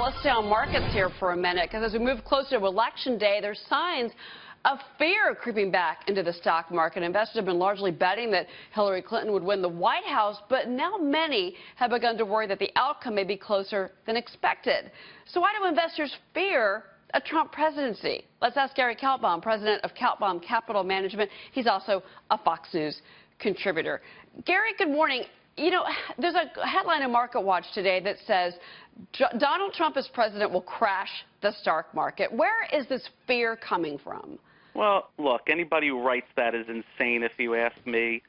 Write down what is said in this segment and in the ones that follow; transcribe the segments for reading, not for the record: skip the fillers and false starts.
let's stay on markets here for a minute, because as we move closer to Election Day, there's signs of fear creeping back into the stock market. Investors have been largely betting that Hillary Clinton would win the White House, but now many have begun to worry that the outcome may be closer than expected. So why do investors fear a Trump presidency? Let's ask Gary Kaltbaum, president of Kaltbaum Capital Management. He's also a Fox News contributor. Gary, good morning. You know, there's a headline in Market Watch today that says Donald Trump as president will crash the stock market. Where is this fear coming from? Well, look, anybody who writes that is insane, if you ask me.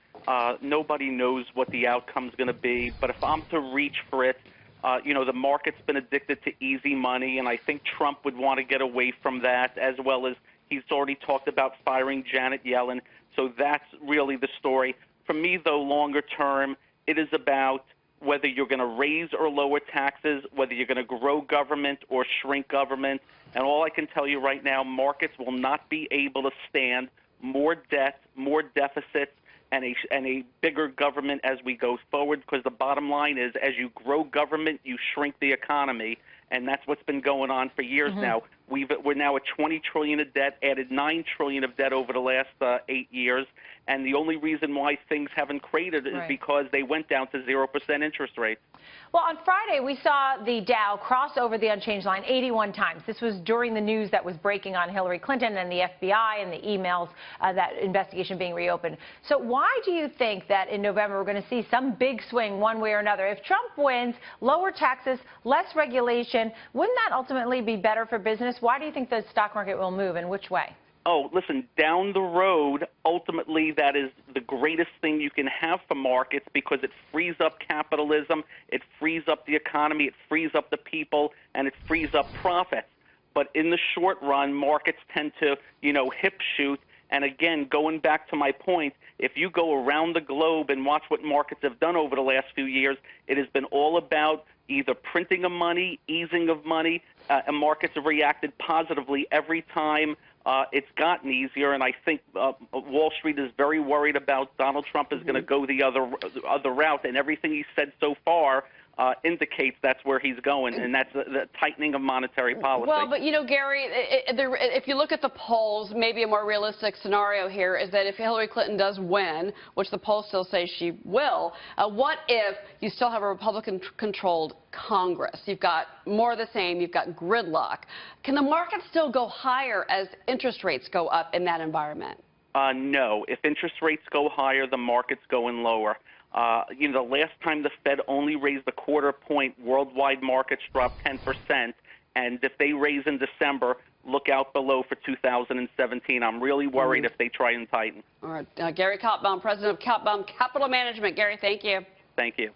Nobody knows what the outcome's going to be. But if I'm to reach for it, you know, the market's been addicted to easy money, and I think Trump would want to get away from that, as well as he's already talked about firing Janet Yellen. So that's really the story. For me, though, longer term, it is about whether you're going to raise or lower taxes, whether you're going to grow government or shrink government. And all I can tell you right now, markets will not be able to stand more debt, more deficits, and a bigger government as we go forward, because the bottom line is, as you grow government, you shrink the economy, and that's what's been going on for years now. We're now at $20 trillion of debt, added $9 trillion of debt over the last 8 years, and the only reason why things haven't cratered is because they went down to 0% interest rates. Well, on Friday, we saw the Dow cross over the unchanged line 81 times. This was during the news that was breaking on Hillary Clinton and the FBI and the emails, that investigation being reopened. So why do you think that in November we're going to see some big swing one way or another? If Trump wins, lower taxes, less regulation, wouldn't that ultimately be better for business? Why do you think the stock market will move, and which way? Oh, listen, down the road, ultimately that is the greatest thing you can have for markets, because it frees up capitalism, it frees up the economy, it frees up the people, and it frees up profits. But in the short run, markets tend to, you know, hip shoot. And again, going back to my point, if you go around the globe and watch what markets have done over the last few years, it has been all about either printing of money, easing of money, and markets have reacted positively every time it's gotten easier. And I think Wall Street is very worried about Donald Trump is going to go the other route, and everything he's said so far indicates that's where he's going, and that's the tightening of monetary policy. Well, but, you know, Gary, if you look at the polls, maybe a more realistic scenario here is that if Hillary Clinton does win, which the polls still say she will, what if you still have a Republican-controlled Congress? You've got more of the same. You've got gridlock. Can the market still go higher as interest rates go up in that environment? No. If interest rates go higher, the market's going lower. You know, the last time the Fed only raised a quarter point, worldwide markets dropped 10%. And if they raise in December, look out below for 2017. I'm really worried if they try and tighten. All right. Gary Kaltbaum, president of Kaltbaum Capital Management. Gary, thank you. Thank you.